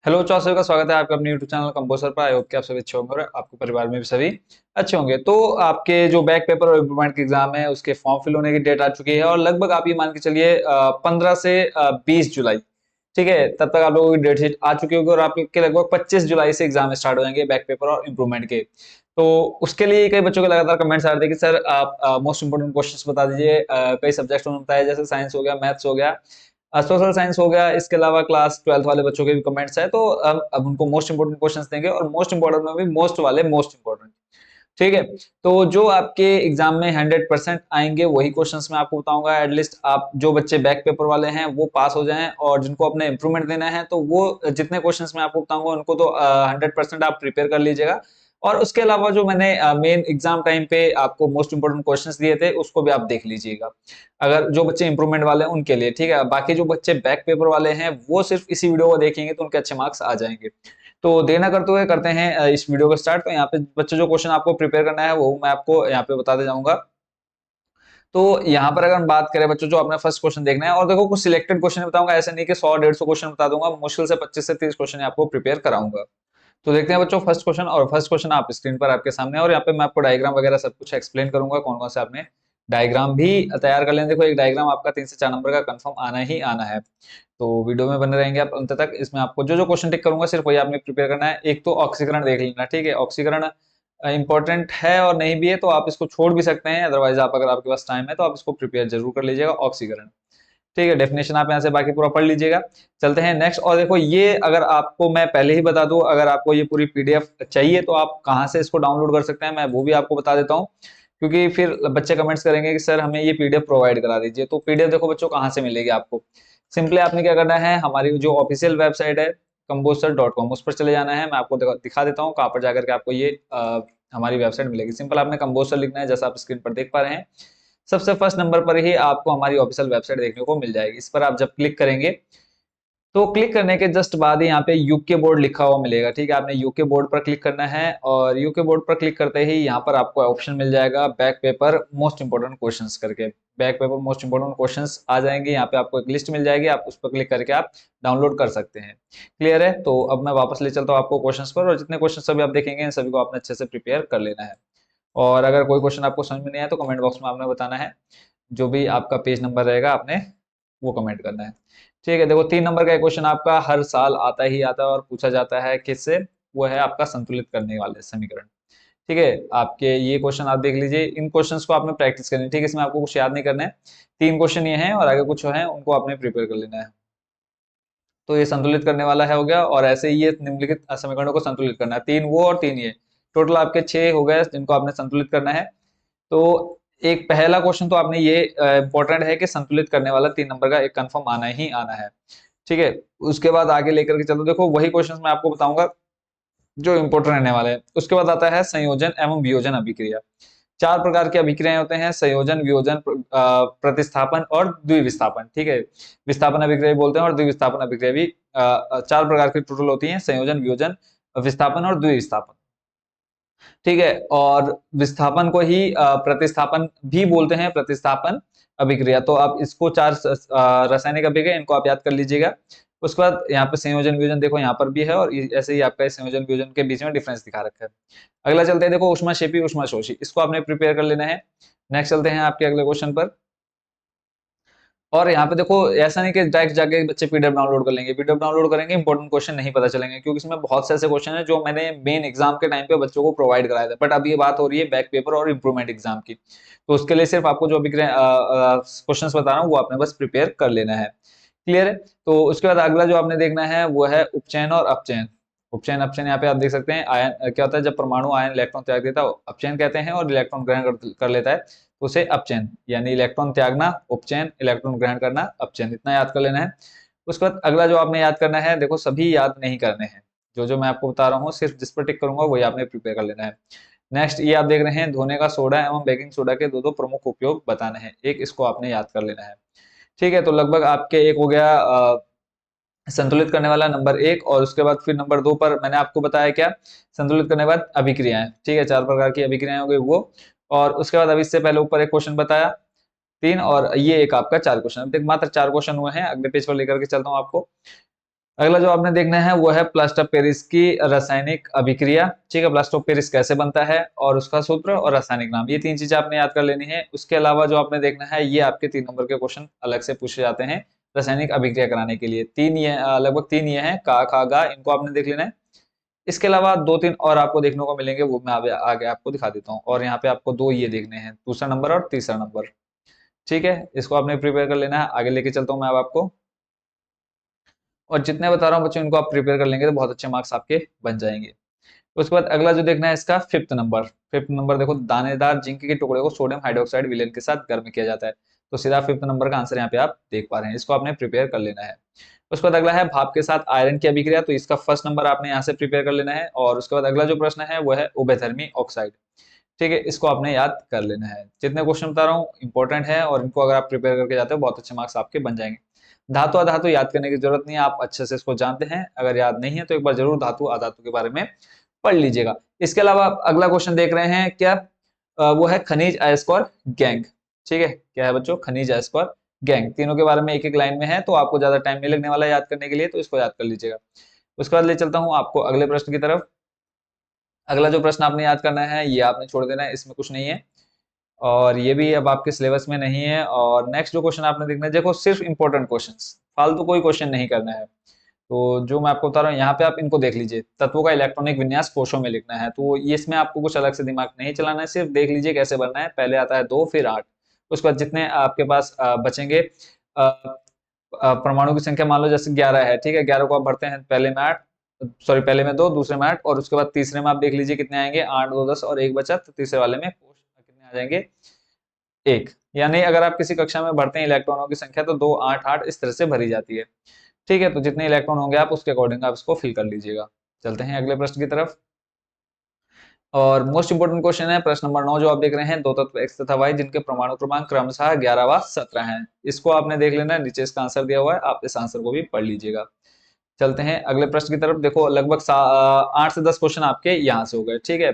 Hello सभी का स्वागत है आपका अपने यूट्यूब चैनल कंपोजर पर। आई होप कि आप सभी अच्छे होंगे और आपके परिवार में भी सभी अच्छे होंगे। तो आपके जो बैक पेपर और इम्प्रूवमेंट के एग्जाम है उसके फॉर्म फिल होने की डेट आ चुकी है और लगभग आप ये मान के चलिए 15 से 20 जुलाई, ठीक है, तब तक आप लोगों की डेट शीट आ चुकी होगी और आपके लगभग 25 जुलाई से एग्जाम स्टार्ट हो जाएंगे बैक पेपर और इम्प्रूवमेंट के। तो उसके लिए कई बच्चों के लगातार कमेंट्स आ रहे थे कि सर आप मोस्ट इंपोर्टेंट क्वेश्चंस बता दीजिए। कई सब्जेक्ट में बताया जैसे साइंस हो गया, मैथ्स हो गया, सोशल साइंस हो गया, इसके अलावा क्लास 12th वाले बच्चों के भी कमेंट्स है। तो अब उनको मोस्ट इंपोर्टेंट क्वेश्चंस देंगे और मोस्ट इंपोर्टेंट में भी मोस्ट वाले मोस्ट इंपोर्टेंट, ठीक है। तो जो आपके एग्जाम में 100% आएंगे वही क्वेश्चंस मैं आपको बताऊंगा। एटलीस्ट आप जो बच्चे बैक पेपर वाले हैं वो पास हो जाएं और जिनको अपने इंप्रूवमेंट देना है तो वो जितने क्वेश्चंस मैं आपको बताऊंगा उनको तो 100% आप प्रिपेयर कर लीजिएगा। और उसके अलावा जो मैंने मेन एग्जाम टाइम पे आपको मोस्ट इंपोर्टेंट क्वेश्चंस दिए थे उसको भी आप देख लीजिएगा, अगर जो बच्चे इंप्रूवमेंट वाले हैं उनके लिए, ठीक है। बाकी जो बच्चे बैक पेपर वाले हैं वो सिर्फ इसी वीडियो को देखेंगे तो उनके अच्छे मार्क्स आ जाएंगे। तो देर ना करते हुए करते हैं इस वीडियो को स्टार्ट। तो यहाँ पे बच्चे जो क्वेश्चन आपको प्रिपेयर करना है वो मैं आपको यहाँ पे बताते जाऊंगा। तो यहाँ पर अगर हम बात करें बच्चों, जो आपने फर्स्ट क्वेश्चन देखना है, और देखो कुछ सिलेक्टेड क्वेश्चन बताऊंगा, ऐसे नहीं कि 100 150 क्वेश्चन बता दूंगा, मुश्किल से 25 से 30 क्वेश्चन आपको प्रिपेयर कराऊंगा। तो देखते हैं बच्चों फर्स्ट क्वेश्चन, और फर्स्ट क्वेश्चन आप स्क्रीन पर आपके सामने है और यहाँ पे मैं आपको डायग्राम वगैरह सब कुछ एक्सप्लेन करूंगा, कौन कौन से आपने डायग्राम भी तैयार कर लें। देखो एक डायग्राम आपका 3 से 4 नंबर का कंफर्म आना ही आना है। तो वीडियो में बने रहेंगे आप अंत तक। इसमें आपको जो जो क्वेश्चन टिक करूंगा सिर्फ वही आपने प्रिपेयर करना है। एक तो ऑक्सीकरण देख लेना, ठीक है। ऑक्सीकरण इंपॉर्टेंट है और नहीं भी है तो आप इसको छोड़ भी सकते हैं, अदरवाइज आप अगर आपके पास टाइम है तो आप इसको प्रिपेयर जरूर कर लीजिएगा। ऑक्सीकरण, ठीक है। डेफिनेशन आप यहाँ से बाकी पूरा पढ़ लीजिएगा। चलते हैं नेक्स्ट। और देखो ये अगर आपको मैं पहले ही बता दूं, अगर आपको ये पूरी पीडीएफ चाहिए तो आप कहाँ से इसको डाउनलोड कर सकते हैं मैं वो भी आपको बता देता हूँ, क्योंकि फिर बच्चे कमेंट्स करेंगे कि सर हमें ये पीडीएफ प्रोवाइड करा दीजिए। तो पीडीएफ देखो बच्चों कहाँ से मिलेगी आपको, सिंपली आपने क्या करना है, हमारी जो ऑफिशियल वेबसाइट है composer.com उस पर चले जाना है। मैं आपको दिखा देता हूँ कहाँ पर जाकर के आपको ये हमारी वेबसाइट मिलेगी। सिंपल आपने कंपोजर लिखना है जैसा आप स्क्रीन पर देख पा रहे हैं। सबसे फर्स्ट नंबर पर ही आपको हमारी ऑफिशियल वेबसाइट देखने को मिल जाएगी। इस पर आप जब क्लिक करेंगे तो क्लिक करने के जस्ट बाद ही यहाँ पे यूके बोर्ड लिखा हुआ मिलेगा, ठीक है। आपने यूके बोर्ड पर क्लिक करना है और यूके बोर्ड पर क्लिक करते ही यहाँ पर आपको ऑप्शन मिल जाएगा back paper most important questions करके। Back paper most important questions आ जाएंगे, यहाँ पे आपको एक लिस्ट मिल जाएगी, आप उस पर क्लिक करके आप डाउनलोड कर सकते हैं। क्लियर है। तो अब मैं वापस ले चलता हूँ आपको क्वेश्चंस पर, और जितने क्वेश्चन सभी आप देखेंगे इन सभी को आपने अच्छे से प्रिपेयर कर लेना है। और अगर कोई क्वेश्चन आपको समझ में नहीं आया तो कमेंट बॉक्स में आपने बताना है, जो भी आपका पेज नंबर रहेगा आपने वो कमेंट करना है, ठीक है। देखो 3 नंबर का क्वेश्चन आपका हर साल आता ही आता है और पूछा जाता है किससे, वो है आपका संतुलित करने वाले समीकरण, ठीक है। आपके ये क्वेश्चन आप देख लीजिए, इन क्वेश्चंस को आपने प्रैक्टिस करनी है, ठीक है। इसमें आपको कुछ याद नहीं करना है, 3 क्वेश्चन ये हैं और आगे कुछ है उनको आपने प्रिपेयर कर लेना है। तो ये संतुलित करने वाला है हो गया, और ऐसे ही ये निम्नलिखित समीकरणों को संतुलित करना है, 3 वो और 3 ये, टोटल आपके 6 हो गए जिनको आपने संतुलित करना है। तो एक पहला क्वेश्चन तो आपने ये इंपॉर्टेंट है कि संतुलित करने वाला 3 नंबर का एक कंफर्म आना ही आना है, ठीक है। उसके बाद आगे लेकर के चलो, देखो वही क्वेश्चन मैं आपको बताऊंगा जो इंपॉर्टेंट रहने वाले हैं। उसके बाद आता है संयोजन एवं वियोजन अभिक्रिया। 4 प्रकार की अभिक्रियाएं होते हैं, संयोजन, वियोजन, प्रतिस्थापन और द्विविस्थापन, ठीक है। विस्थापन अभिक्रिया भी बोलते हैं और द्विविस्थापन अभिक्रिया भी। 4 प्रकार की टोटल होती है, संयोजन, वियोजन, विस्थापन और द्विविस्थापन, ठीक है। और विस्थापन को ही प्रतिस्थापन भी बोलते हैं, प्रतिस्थापन अभिक्रिया। तो आप इसको 4 रासायनिक अभिक्रिया, इनको आप याद कर लीजिएगा। उसके बाद यहाँ पे संयोजन वियोजन देखो यहाँ पर भी है, और ऐसे ही आपका संयोजन वियोजन के बीच में डिफरेंस दिखा रखा है। अगला चलते हैं, देखो ऊष्माक्षेपी ऊष्माशोषी, इसको आपने प्रिपेयर कर लेना है। नेक्स्ट चलते हैं आपके अगले क्वेश्चन पर। और यहाँ पे देखो ऐसा नहीं कि डायरेक्ट जाके बच्चे पीडीएफ डाउनलोड कर लेंगे, पीडीएफ डाउनलोड करेंगे इंपॉर्टेंट क्वेश्चन नहीं पता चलेंगे, क्योंकि इसमें बहुत से ऐसे क्वेश्चन है जो मैंने मेन एग्जाम के टाइम पे बच्चों को प्रोवाइड कराया था। बट अब ये बात हो रही है बैक पेपर और इंप्रूवमेंट एग्जाम की, तो उसके लिए सिर्फ आपको जो अभी क्वेश्चन बता रहा हूँ वो आपने बस प्रिपेयर कर लेना है। क्लियर है। तो उसके बाद अगला जो आपने देखना है वो है उपचयन और अपचयन। उपचयन अपचयन यहाँ पे आप देख सकते हैं। आयन क्या होता है, जब परमाणु आयन इलेक्ट्रॉन त्याग देता है अपचयन कहते हैं, और इलेक्ट्रॉन ग्रहण कर लेता है तो उसे अपचयन, यानी इलेक्ट्रॉन त्यागना उपचयन, इलेक्ट्रॉन ग्रहण करना अपचयन, इतना याद कर लेना है। उसके बाद अगला जो आपने याद करना है, देखो सभी याद नहीं करने हैं, जो जो मैं आपको बता रहा हूँ सिर्फ जिस पर टिक करूंगा वही आपने प्रिपेयर कर लेना है। नेक्स्ट ये आप देख रहे हैं, धोने का सोडा एवं बेकिंग सोडा के दो दो प्रमुख उपयोग बताने हैं, एक इसको आपने याद कर लेना है, ठीक है। तो लगभग आपके एक हो गया संतुलित करने वाला नंबर 1, और उसके बाद फिर नंबर 2 पर मैंने आपको बताया क्या, संतुलित करने के बाद अभिक्रियाएं, ठीक है। 4 प्रकार की अभिक्रियाएं हो गई वो। और उसके बाद अभी इससे पहले ऊपर एक क्वेश्चन बताया 3, और ये एक आपका 4 क्वेश्चन, अब तक मात्र 4 क्वेश्चन हुए हैं। अगले पेज पर लेकर के चलता हूँ आपको। अगला जो आपने देखना है वो है प्लास्टर ऑफ पेरिस की रासायनिक अभिक्रिया। ठीक है, प्लास्टर ऑफ पेरिस कैसे बनता है और उसका सूत्र और रासायनिक नाम, ये तीन चीजें आपने याद कर लेनी है। उसके अलावा जो आपने देखना है, ये आपके 3 नंबर के क्वेश्चन अलग से पूछे जाते हैं रासायनिक अभिक्रिया कराने के लिए। तीन ये लगभग तीन ये हैं, का खा गा, इनको आपने देख लेना है। इसके अलावा दो तीन और आपको देखने को मिलेंगे, वो मैं आगे आपको दिखा देता हूँ। और यहाँ पे आपको दो ये देखने हैं, दूसरा नंबर और तीसरा नंबर। ठीक है, इसको आपने प्रिपेयर कर लेना है। आगे लेके चलता हूँ मैं अब आपको, और जितने बता रहा हूँ बच्चों, इनको आप प्रिपेयर कर लेंगे तो बहुत अच्छे मार्क्स आपके बन जाएंगे। उसके बाद अगला जो देखना है इसका फिफ्थ नंबर। फिफ्थ नंबर देखो, दानेदार जिंक के टुकड़े को सोडियम हाइड्रोक्साइड विलेन के साथ गर्म किया जाता है। तो सीधा फिफ्थ नंबर का आंसर यहाँ पे आप देख पा रहे हैं, इसको आपने प्रिपेयर कर लेना है। उसके बाद अगला है भाप के साथ आयरन की अभिक्रिया, तो इसका फर्स्ट नंबर आपने यहाँ से प्रिपेयर कर लेना है। और उसके बाद अगला जो प्रश्न है वो है उभयधर्मी ऑक्साइड। ठीक है, इसको आपने याद कर लेना है। जितने क्वेश्चन बता रहा हूँ इंपॉर्टेंट है, और इनको अगर आप प्रिपेयर करके जाते हो बहुत अच्छे मार्क्स आपके बन जाएंगे। धातु अधातु याद करने की जरूरत नहीं है, आप अच्छे से इसको जानते हैं। अगर याद नहीं है तो एक बार जरूर धातु अधातु के बारे में पढ़ लीजिएगा। इसके अलावा आप अगला क्वेश्चन देख रहे हैं क्या, वो है खनिज अयस्क और गैंग। ठीक है, क्या है बच्चों, खनिज अयस्क और गैंग, तीनों के बारे में एक एक लाइन में है, तो आपको ज्यादा टाइम नहीं लगने वाला याद करने के लिए, तो इसको याद कर लीजिएगा। उसके बाद ले चलता हूँ आपको अगले प्रश्न की तरफ। अगला जो प्रश्न आपने याद करना है ये आपने छोड़ देना है, इसमें कुछ नहीं है, और ये भी अब आपके सिलेबस में नहीं है। और नेक्स्ट जो क्वेश्चन आपने देखना है, देखो सिर्फ इंपॉर्टेंट क्वेश्चंस, फालतू कोई क्वेश्चन नहीं करना है। तो जो मैं आपको बता रहा हूँ यहाँ पे आप इनको देख लीजिए। तत्वों का इलेक्ट्रॉनिक विन्यास कोशों में लिखना है, तो ये इसमें आपको कुछ अलग से दिमाग नहीं चलाना है, सिर्फ देख लीजिए कैसे बनना है। पहले आता है 2 फिर 8, उसके बाद जितने आपके पास बचेंगे, परमाणु की संख्या मान लो जैसे 11 है, ठीक है, 11 को आप भरते हैं, पहले में 8, सॉरी पहले में 2, दूसरे में 8, और उसके बाद तीसरे में आप देख लीजिए कितने आएंगे, 8 2 10 और एक बचा, तो तीसरे वाले में कोश कितने आ जाएंगे, 1। यानी अगर आप किसी कक्षा में भरते हैं इलेक्ट्रॉनों की संख्या, तो 2 8 8 इस तरह से भरी जाती है। ठीक है, तो जितने इलेक्ट्रॉन होंगे आप उसके अकॉर्डिंग आप इसको फिल कर लीजिएगा। चलते हैं अगले प्रश्न की तरफ, और मोस्ट इंपोर्टेंट क्वेश्चन है प्रश्न नंबर 9 जो आप देख रहे हैं, दो तत्व एक्स तथा वाई जिनके परमाणु क्रमांक क्रमशः 11 व 17 है। इसको आपने देख लेना है, नीचे इसका आंसर दिया हुआ है, आप इस आंसर को भी पढ़ लीजिएगा। चलते हैं अगले प्रश्न की तरफ। देखो लगभग 8 से 10 क्वेश्चन आपके यहाँ से हो गए। ठीक है,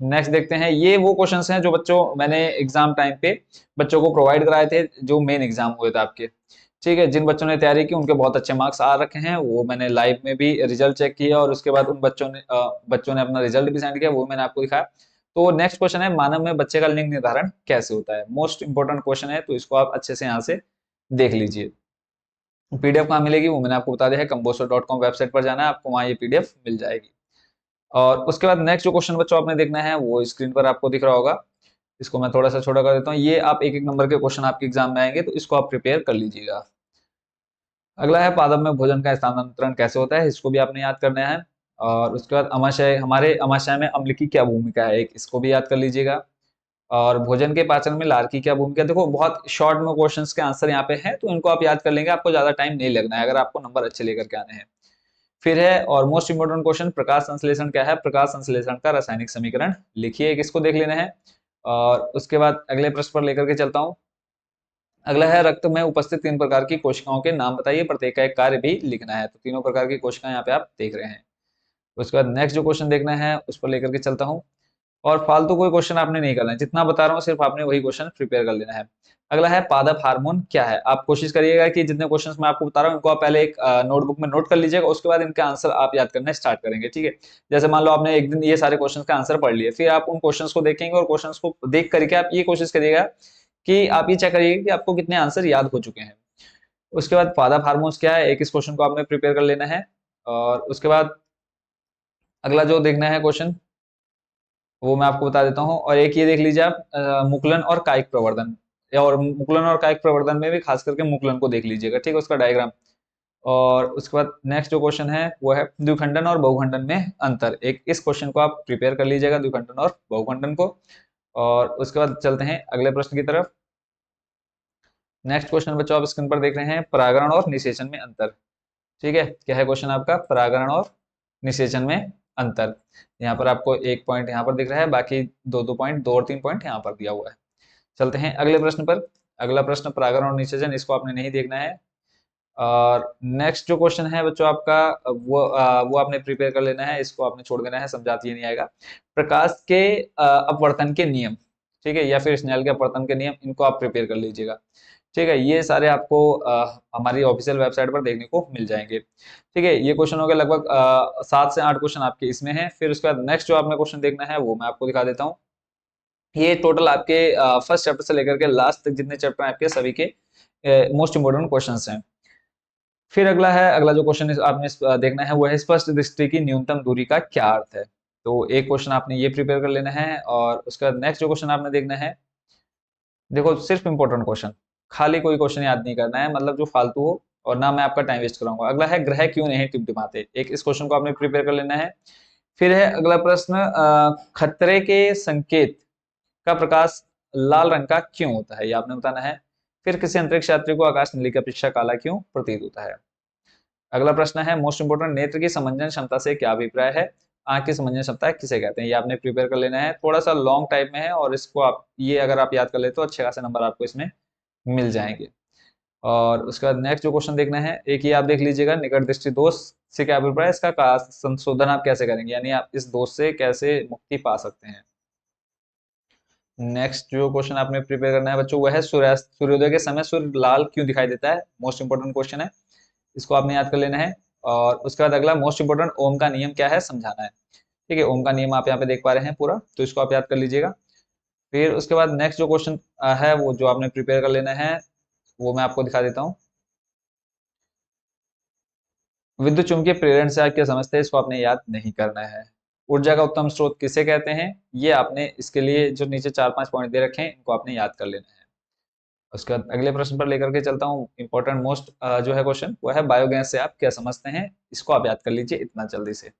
नेक्स्ट देखते हैं, ये वो क्वेश्चंस हैं जो बच्चों मैंने एग्जाम टाइम पे बच्चों को प्रोवाइड कराए थे, जो मेन एग्जाम हुए थे आपके। ठीक है, जिन बच्चों ने तैयारी की उनके बहुत अच्छे मार्क्स आ रखे हैं, वो मैंने लाइव में भी रिजल्ट चेक किया, और उसके बाद उन बच्चों ने अपना रिजल्ट भी सेंड किया, वो मैंने आपको दिखाया। तो नेक्स्ट क्वेश्चन है, मानव में बच्चे का लिंग निर्धारण कैसे होता है। मोस्ट इंपोर्टेंट क्वेश्चन है, तो इसको आप अच्छे से यहाँ से देख लीजिए। पीडीएफ कहाँ मिलेगी वो मैंने आपको बता दिया है, composer.com वेबसाइट पर जाना है आपको, वहाँ ये पीडीएफ मिल जाएगी। और उसके बाद नेक्स्ट जो क्वेश्चन बच्चों आपने देखना है वो स्क्रीन पर आपको दिख रहा होगा, इसको मैं थोड़ा सा छोटा कर देता हूँ। ये आप एक एक नंबर के क्वेश्चन आपके एग्जाम में आएंगे, तो इसको आप प्रिपेयर कर लीजिएगा। अगला है पादप में भोजन का स्थानांतरण कैसे होता है, इसको भी आपने याद करना है। और उसके बाद अमाशय, हमारे अमाशय में अम्ल की क्या भूमिका है, एक इसको भी याद कर लीजिएगा। और भोजन के पाचन में लार की क्या भूमिका, देखो बहुत शॉर्ट में क्वेश्चंस के आंसर यहाँ पे हैं, तो इनको आप याद कर लेंगे, आपको ज्यादा टाइम नहीं लगना है अगर आपको नंबर अच्छे लेकर के आने हैं। फिर है, और मोस्ट इंपोर्टेंट क्वेश्चन, प्रकाश संश्लेषण क्या है, प्रकाश संश्लेषण का रासायनिक समीकरण लिखिए, किसको देख लेना है। और उसके बाद अगले प्रश्न पर लेकर के चलता हूँ। अगला है, रक्त में उपस्थित 3 प्रकार की कोशिकाओं के नाम बताइए, प्रत्येक का एक कार्य भी लिखना है। तो तीनों प्रकार की कोशिकाएं यहाँ पे आप देख रहे हैं। उसके बाद नेक्स्ट जो क्वेश्चन देखना है उस पर लेकर के चलता हूँ। और फालतू कोई क्वेश्चन आपने नहीं करना है, जितना बता रहा हूँ सिर्फ आपने वही क्वेश्चन प्रिपेयर कर लेना है। अगला है, पादप हार्मोन क्या है। आप कोशिश करिएगा कि जितने क्वेश्चंस मैं आपको बता रहा हूँ इनको आप पहले एक नोटबुक में नोट कर लीजिएगा, उसके बाद इनके आंसर आप याद करना स्टार्ट करेंगे। ठीक है, जैसे मान लो आपने एक दिन ये सारे क्वेश्चंस का आंसर पढ़ लिए, फिर आप उन क्वेश्चंस को देखेंगे, और क्वेश्चंस को देख करके आप ये कोशिश करिएगा कि आप ये चेक करिएगा कि आपको कितने आंसर याद हो चुके हैं। उसके बाद पादप हार्मोन्स क्या है, एक इस क्वेश्चन को आपने प्रिपेयर कर लेना है। और उसके बाद अगला जो देखना है क्वेश्चन वो मैं आपको बता देता हूँ। और एक ये देख लीजिए आप, मुकुलन और कायिक प्रवर्धन, और मुकुलन और कायिक प्रवर्धन में भी खास करके मुकुलन को देख लीजिएगा, ठीक है, उसका डायग्राम। और उसके बाद नेक्स्ट जो क्वेश्चन है वो है द्विखंडन और बहुखंडन में अंतर, एक इस क्वेश्चन को आप प्रिपेयर कर लीजिएगा, द्विखंडन और बहुखंडन को। और उसके बाद चलते हैं अगले प्रश्न की तरफ। नेक्स्ट क्वेश्चन बच्चों आप स्क्रीन पर देख रहे हैं, परागण और निषेचन में अंतर। ठीक है, क्या है क्वेश्चन आपका, परागण और निषेचन में अंतर। यहाँ पर आपको एक पॉइंट यहाँ पर दिख रहा है, बाकी दो दो पॉइंट, 2 और 3 पॉइंट यहाँ पर दिया हुआ है। चलते हैं अगले प्रश्न पर। अगला प्रश्न परागण और निषेचन, इसको आपने नहीं देखना है। और नेक्स्ट जो क्वेश्चन है बच्चों आपका, वो आपने प्रिपेयर कर लेना है, इसको आपने छोड़ देना है, समझाती नहीं आएगा। प्रकाश के अपवर्तन के नियम, ठीक है, या फिर स्नेल के अपवर्तन के नियम, इनको आप प्रिपेयर कर लीजिएगा। ठीक है, ये सारे आपको हमारी ऑफिशियल वेबसाइट पर देखने को मिल जाएंगे। ठीक है, ये क्वेश्चन हो गए लगभग 7 से 8 क्वेश्चन आपके इसमें हैं। फिर उसके बाद नेक्स्ट जो आपने क्वेश्चन देखना है वो मैं आपको दिखा देता हूँ। ये टोटल आपके फर्स्ट चैप्टर से लेकर के लास्ट तक जितने चैप्टर हैं आपके सभी के मोस्ट इंपोर्टेंट क्वेश्चंस हैं। फिर अगला जो क्वेश्चन आपने देखना है वो है स्पष्ट दृष्टि की न्यूनतम दूरी का क्या अर्थ है। तो एक क्वेश्चन आपने ये प्रिपेयर कर लेना है, और उसका नेक्स्ट जो क्वेश्चन आपने देखना है, देखो सिर्फ इंपॉर्टेंट क्वेश्चन, खाली कोई क्वेश्चन याद नहीं करना है, मतलब जो फालतू हो, और ना मैं आपका टाइम वेस्ट कराऊंगा। अगला है ग्रह क्यों नहीं टिमटिमाते, एक इस क्वेश्चन को आपने प्रिपेयर कर लेना है। फिर है अगला प्रश्न, खतरे के संकेत का प्रकाश लाल रंग का क्यों होता है, ये आपने बताना है। फिर किसी अंतरिक्ष यात्री को आकाश नीली की अपेक्षा काला क्यों प्रतीत होता है। अगला प्रश्न है मोस्ट इंपोर्टेंट, नेत्र की समंजन क्षमता से क्या अभिप्राय है, आंख की समंजन क्षमता किसे कहते हैं, ये आपने प्रिपेयर कर लेना है। थोड़ा सा लॉन्ग टाइप में है, और इसको आप ये अगर आप याद कर ले तो अच्छे खासे नंबर आपको इसमें मिल जाएंगे। और उसके बाद नेक्स्ट जो क्वेश्चन देखना है, एक ये आप देख लीजिएगा, निकट दृष्टि दोष से क्या अभिप्राय, इसका संशोधन आप कैसे करेंगे, यानी आप इस दोष से कैसे मुक्ति पा सकते हैं। नेक्स्ट जो क्वेश्चन आपने प्रिपेयर करना है बच्चों वो है सूर्यास्त सूर्योदय के समय सूर्य लाल क्यों दिखाई देता है, मोस्ट इंपोर्टेंट क्वेश्चन है, इसको आपने याद कर लेना है। और उसके बाद अगला मोस्ट इंपोर्टेंट, ओम का नियम क्या है समझाना है। ठीक है, ओम का नियम आप यहाँ पे देख पा रहे हैं पूरा, तो इसको आप याद कर लीजिएगा। फिर उसके बाद नेक्स्ट जो क्वेश्चन है वो जो आपने प्रिपेयर कर लेना है वो मैं आपको दिखा देता हूँ। विद्युत चुम्बकीय प्रेरण से आप क्या समझते हैं, इसको आपने याद नहीं करना है। ऊर्जा का उत्तम स्रोत किसे कहते हैं, ये आपने इसके लिए जो नीचे 4-5 पॉइंट दे रखे हैं इनको आपने याद कर लेना है। उसके बाद अगले प्रश्न पर लेकर के चलता हूँ, इंपॉर्टेंट मोस्ट जो है क्वेश्चन वो है बायोगैस से आप क्या समझते हैं, इसको आप याद कर लीजिए इतना जल्दी से।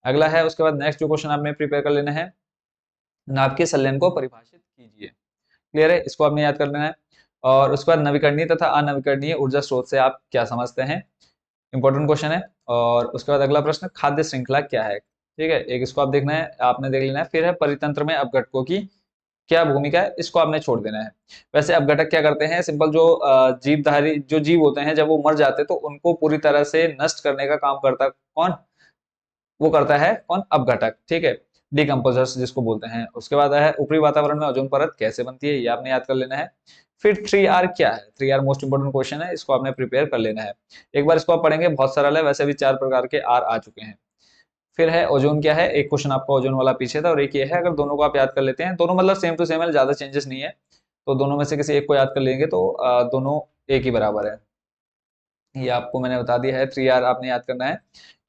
अगला है उसके बाद नेक्स्ट जो क्वेश्चन आपने प्रिपेयर कर लेना है, नाभिकीय संलयन को परिभाषित कीजिए। क्लियर है, इसको आपने याद कर लेना है। और उसके बाद नवीकरणीय तथा अनवीकरणीय ऊर्जा स्रोत से आप क्या समझते हैं, इंपॉर्टेंट क्वेश्चन है। और उसके बाद अगला प्रश्न, खाद्य श्रृंखला क्या है। ठीक है, एक इसको आप देखना है, आपने देख लेना है। फिर है परितंत्र में अपघटकों की क्या भूमिका है, इसको आपने छोड़ देना है। वैसे अपघटक क्या करते हैं, सिंपल जो जीवधारी जो जीव होते हैं जब वो मर जाते हैं तो उनको पूरी तरह से नष्ट करने का काम करता कौन, वो करता है कौन, अपघटक। ठीक है, डिकम्पोजर्स जिसको बोलते हैं। उसके बाद है ऊपरी वातावरण में ओजोन परत कैसे बनती है, ये आपने याद कर लेना है। फिर 3R क्या है, 3R मोस्ट इंपोर्टेंट क्वेश्चन है, इसको आपने प्रिपेयर कर लेना है। एक बार इसको आप पढ़ेंगे, बहुत सरल है, वैसे भी 4 प्रकार के आर आ चुके हैं। फिर है ओजोन क्या है, एक क्वेश्चन आपका ओजोन वाला पीछे था और एक ये है, अगर दोनों को आप याद कर लेते हैं, दोनों मतलब सेम टू सेम है, ज्यादा चेंजेस नहीं है, तो दोनों में से किसी एक को याद कर लेंगे तो दोनों एक ही बराबर है। ये आपको मैंने बता दिया है, 3R आपने याद करना है।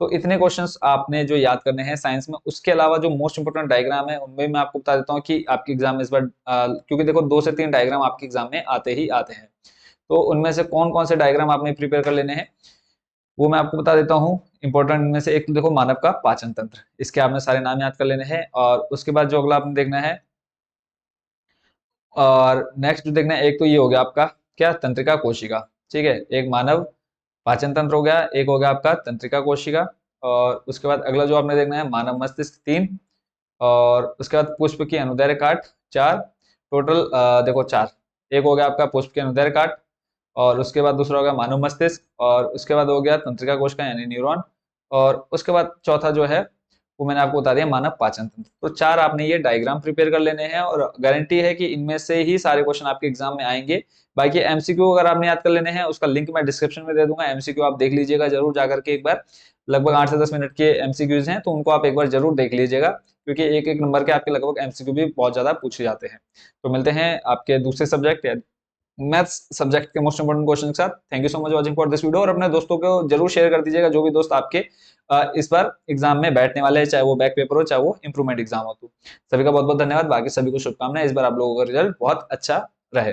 तो इतने क्वेश्चंस आपने जो याद करने हैं साइंस में। उसके अलावा जो मोस्ट इंपोर्टेंट डायग्राम है उनमें मैं आपको बता देता हूँ कि आपके एग्जाम में इस बार क्योंकि देखो 2 से 3 डायग्राम आपके एग्जाम में आते ही आते हैं, तो उनमें से कौन कौन से डायग्राम आपने प्रिपेयर कर लेने हैं वो मैं आपको बता देता हूँ। इंपॉर्टेंट इनमें से एक तो देखो मानव का पाचन तंत्र, इसके आपने सारे नाम याद कर लेने हैं। और उसके बाद जो अगला आपने देखना है, और नेक्स्ट जो देखना है, एक तो ये हो गया आपका क्या, तंत्रिका कोशिका। ठीक है, एक मानव पाचन तंत्र हो गया, एक हो गया आपका तंत्रिका कोशिका। और उसके बाद अगला जो आपने देखना है, मानव मस्तिष्क 3, और उसके बाद पुष्प की अनुदैर्घ्य काट 4, टोटल देखो 4। एक हो गया आपका पुष्प की अनुदैर्घ्य काट, और उसके बाद दूसरा हो गया मानव मस्तिष्क, और उसके बाद हो गया तंत्रिका कोशिका यानी न्यूरॉन, और उसके बाद चौथा जो है वो मैंने आपको बता दिया मानव पाचन तंत्र। तो 4 आपने ये डायग्राम प्रिपेयर कर लेने हैं, और गारंटी है कि इनमें से ही सारे क्वेश्चन आपके एग्जाम में आएंगे। बाकी एमसीक्यू अगर आपने याद कर लेने हैं उसका लिंक मैं डिस्क्रिप्शन में दे दूंगा, एमसीक्यू आप देख लीजिएगा जरूर जाकर के एक बार। लगभग 8 से 10 मिनट के एमसीक्यूज हैं, तो उनको आप एक बार जरूर देख लीजिएगा, क्योंकि एक एक नंबर के आपके लगभग एमसीक्यू भी बहुत ज्यादा पूछे जाते हैं। तो मिलते हैं आपके दूसरे सब्जेक्ट मैथ्स सब्जेक्ट के मोस्ट इंपोर्टेंट क्वेश्चन के साथ। Thank you so much watching for this video, और अपने दोस्तों को जरूर शेयर कर दीजिएगा, जो भी दोस्त आपके इस बार एग्जाम में बैठने वाले हैं, चाहे वो बैक पेपर हो चाहे वो इंप्रूवमेंट एग्जाम हो। तो सभी का बहुत बहुत धन्यवाद, बाकी सभी को शुभकामनाएं, इस बार आप लोगों का रिजल्ट बहुत अच्छा रहे।